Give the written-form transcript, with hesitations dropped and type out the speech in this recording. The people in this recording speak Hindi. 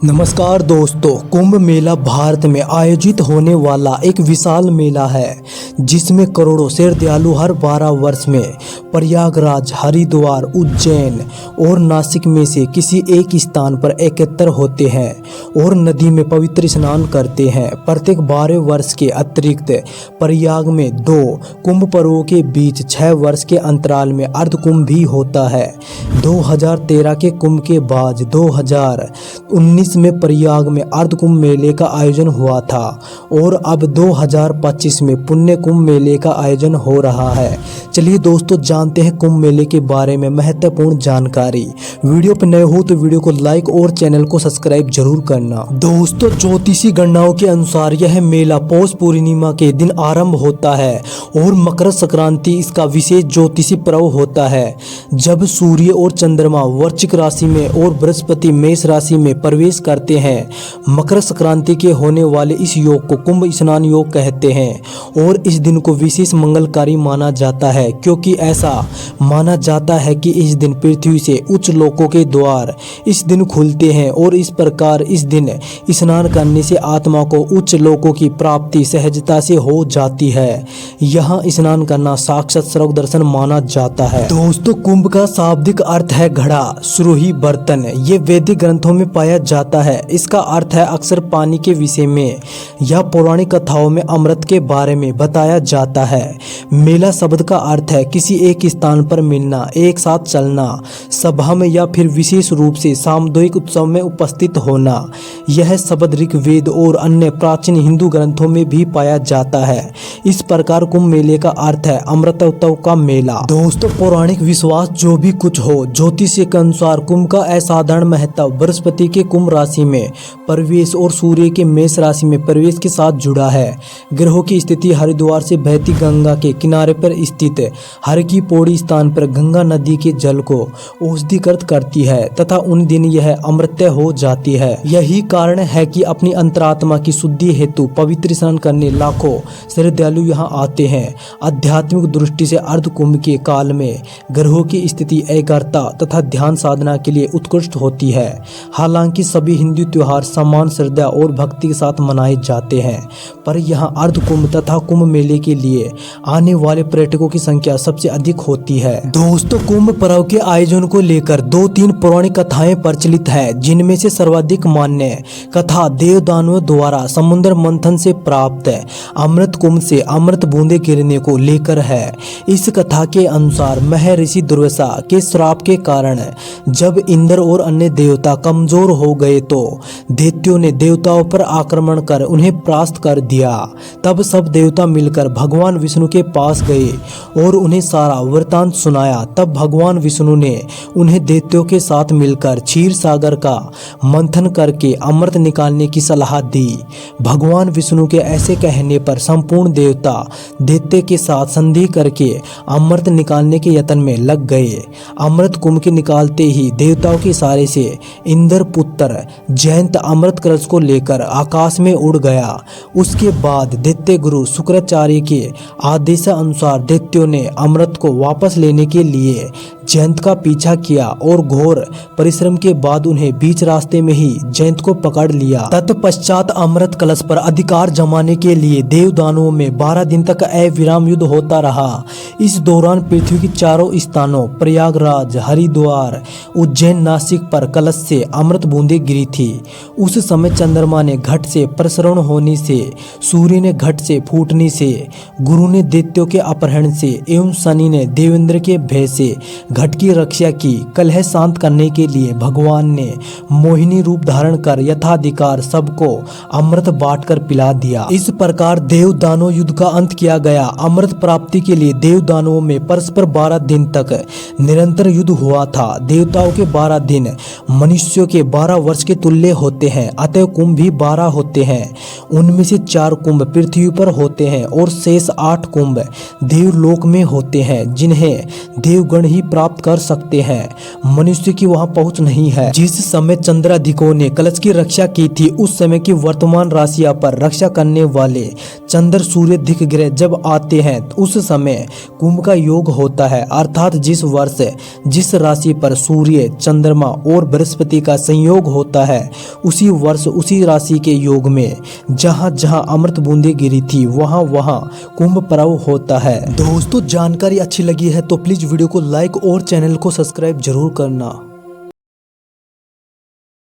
नमस्कार दोस्तों, कुंभ मेला भारत में आयोजित होने वाला एक विशाल मेला है जिसमें करोड़ों श्रद्धालु हर 12 वर्ष में प्रयागराज, हरिद्वार, उज्जैन और नासिक में से किसी एक स्थान पर एकत्र होते हैं और नदी में पवित्र स्नान करते हैं। प्रत्येक 12 वर्ष के अतिरिक्त प्रयाग में 2 कुंभ पर्वों के बीच 6 वर्ष के अंतराल में अर्ध कुंभ भी होता है। 2013 के कुंभ के बाद 2019 में प्रयाग में अर्ध कुंभ मेले का आयोजन हुआ था और अब 2025 में पुण्य कुंभ मेले का आयोजन हो रहा है। चलिए दोस्तों, जानते हैं कुंभ मेले के बारे में महत्वपूर्ण जानकारी। वीडियो पर नए हो तो वीडियो को लाइक और चैनल को सब्सक्राइब जरूर करना। दोस्तों, ज्योतिषी गणनाओं के अनुसार यह मेला पौष पूर्णिमा के दिन आरंभ होता है और मकर संक्रांति इसका विशेष ज्योतिषी पर्व होता है, जब सूर्य और चंद्रमा वृश्चिक राशि में और बृहस्पति मेष राशि में प्रवेश करते हैं। मकर संक्रांति के होने वाले इस योग को कुंभ स्नान योग कहते हैं और इस दिन को विशेष मंगलकारी माना जाता है, क्योंकि ऐसा माना जाता है कि इस दिन पृथ्वी से उच्च लोकों के द्वार इस दिन खुलते हैं और इस प्रकार इस दिन स्नान करने से आत्मा को उच्च लोकों की प्राप्ति सहजता से हो जाती है। यहाँ स्नान करना साक्षात स्वर्ग दर्शन माना जाता है। दोस्तों, कुंभ का शाब्दिक अर्थ है घड़ा, सुरही, बर्तन। ये वैदिक ग्रंथों में पाया जाता है। इसका अर्थ है अक्सर पानी के विषय में या पौराणिक कथाओं में अमृत के बारे में बताया जाता है। मेला शब्द का अर्थ है किसी एक स्थान पर मिलना, एक साथ चलना, सभा में या फिर विशेष रूप से सामुदायिक उत्सव में उपस्थित होना। यह शब्द ऋग्वेद और अन्य प्राचीन हिंदू ग्रंथों में भी पाया जाता है। इस प्रकार कुंभ मेले का अर्थ है अमृतोत्सव का मेला। दोस्तों, पौराणिक विश्वास जो भी कुछ हो, ज्योतिष के अनुसार कुंभ का असाधारण महत्व बृहस्पति के कुंभ राशि में प्रवेश और सूर्य के मेष राशि में प्रवेश के साथ जुड़ा है। ग्रहों की स्थिति हरिद्वार से बहती गंगा के किनारे पर स्थित हर की पौड़ी स्थान पर गंगा नदी के जल को औषधिकृत करती है तथा उन दिन यह अमृत हो जाती है। यही कारण है कि अपनी अंतरात्मा की शुद्धि हेतु पवित्र स्नान करने लाखों श्रद्धालु यहाँ आते हैं। आध्यात्मिक दृष्टि से अर्ध कुंभ के काल में ग्रहों की स्थिति एकाग्रता तथा ध्यान साधना के लिए उत्कृष्ट होती है। हालांकि सभी हिंदू त्योहार समान श्रद्धा और भक्ति के साथ मनाए जाते हैं, पर यहाँ अर्ध कुंभ तथा कुंभ मेले के लिए आने वाले पर्यटकों की संख्या सबसे अधिक होती है। दोस्तों, कुंभ पर्व के आयोजन को लेकर 2-3 पौराणिक कथाएं प्रचलित है, जिनमें से सर्वाधिक मान्य कथा देव दानवों द्वारा समुद्र मंथन से प्राप्त अमृत कुंभ से अमृत बूंदे गिरने को लेकर है। इस कथा के अनुसार महर्षि दुर्वासा के श्राप के कारण जब इंद्र और अन्य देवता कमजोर हो गए तो दैत्यों ने देवताओं पर आक्रमण कर उन्हें परास्त कर दिया। तब सब देवता मिलकर भगवान विष्णु के पास गए और उन्हें सारा वृतांत सुनाया। तब भगवान विष्णु ने उन्हें दैत्यों के साथ मिलकर क्षीर सागर का मंथन करके अमृत निकालने की सलाह दी। भगवान विष्णु के ऐसे कहने पर संपूर्ण देवता दैत्य के साथ संधि करके अमृत निकालने के यत्न में लग गए। अमृत कुंभ के निकालते ही देवताओं के इशारे से इंद्र पुत्र जयंत अमृत कलश को लेकर आकाश में उड़ गया। उसके बाद दैत्य गुरु शुक्राचार्य के आदेश अनुसार दैत्यों ने अमृत को वापस लेने के लिए जयंत का पीछा किया और घोर परिश्रम के बाद उन्हें बीच रास्ते में ही जयंत को पकड़ लिया। तत्पश्चात अमृत कलश पर अधिकार जमाने के लिए देव दानवों में 12 दिन तक अविराम युद्ध होता रहा। इस दौरान पृथ्वी के चारों स्थानों प्रयागराज, हरिद्वार, उज्जैन, नासिक पर कलश से अमृत बूंदे गिरी थी। उस समय चंद्रमा ने घट से प्रसरण होने से, सूर्य ने घट से फूटने से, गुरु ने दैत्यों के अपहरण से एवं शनि ने देवेंद्र के भय से घट की रक्षा की। कलह शांत करने के लिए भगवान ने मोहिनी रूप धारण कर यथाधिकार सबको अमृत बांटकर पिला दिया। इस प्रकार देव दानव युद्ध का अंत किया गया। अमृत प्राप्ति के लिए देव दानवों में परस्पर 12 दिन तक निरंतर युद्ध हुआ था। देवताओं के 12 दिन मनुष्यों के 12 वर्ष के तुल्य होते हैं, अतः कुंभ भी 12 होते हैं। उनमें से 4 कुंभ पृथ्वी पर होते हैं और शेष 8 कुंभ देवलोक में होते हैं, जिन्हें देवगण ही प्राप्त कर सकते हैं। मनुष्य की वहां पहुंच नहीं है। जिस समय चंद्राधिकों ने कलश की रक्षा की थी, उस समय की वर्तमान राशियां पर रक्षा करने वाले चंद्र सूर्य दिख ग्रह जब आते हैं तो उस समय कुंभ का योग होता है। अर्थात जिस वर्ष जिस राशि पर सूर्य, चंद्रमा और बृहस्पति का संयोग होता है, उसी वर्ष उसी राशि के योग में जहां जहां अमृत बूंदें गिरी थी वहां वहां कुंभ पर्व होता है। दोस्तों, जानकारी अच्छी लगी है तो प्लीज वीडियो को लाइक और चैनल को सब्सक्राइब जरूर करना।